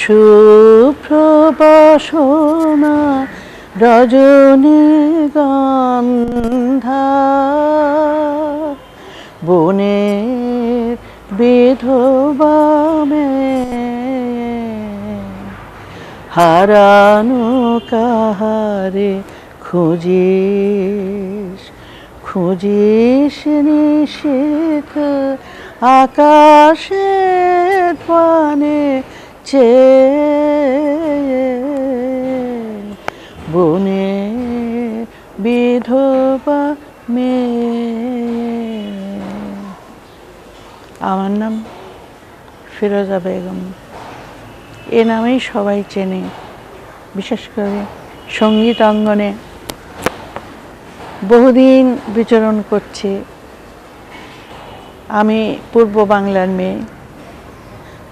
সুপ্রবাসনা রজনীগন্ধা বনের বিধবা হারানো কাহারে খুঁজিস খুঁজিস নিশীথ আকাশের পানে চেয়ে বনে বিধবা মেয়ে। আমার নাম ফিরোজা বেগম। এ নামেই সবাই চেনে, বিশেষ করে সঙ্গীত অঙ্গনে বহুদিন বিচরণ করছি। আমি পূর্ব বাংলার মেয়ে,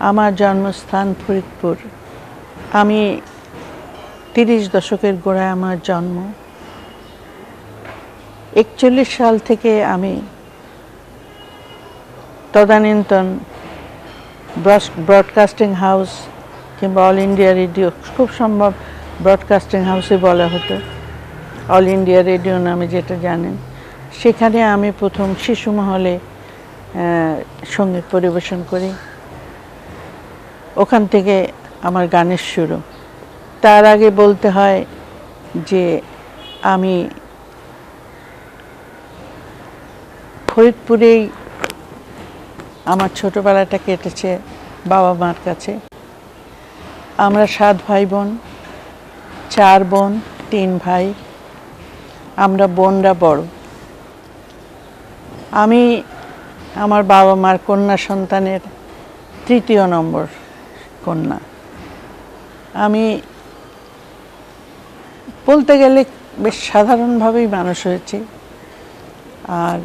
আমার জন্মস্থান ফরিদপুর। আমি 30 দশকের গোড়ায় আমার জন্ম। 41 সাল থেকে আমি তদানীন্তন ব্রডকাস্টিং হাউস কিংবা অল ইন্ডিয়া রেডিও, খুব সম্ভব ব্রডকাস্টিং হাউসে বলা হতো, অল ইন্ডিয়া রেডিও নামে যেটা জানেন, সেখানে আমি প্রথম শিশু মহলে সঙ্গীত পরিবেশন করি। ওখান থেকে আমার গানের শুরু। তার আগে বলতে হয় যে আমি ফরিদপুরেই আমার ছোটবেলাটা কেটেছে বাবা মার কাছে। আমরা 7 ভাই বোন, 4 বোন 3 ভাই। আমরা বোনরা বড়। আমি আমার বাবা মার কন্যা সন্তানের 3য় নম্বর কন্যা। আমি বলতে গেলে বেশ সাধারণভাবেই মানুষ হয়েছি। আর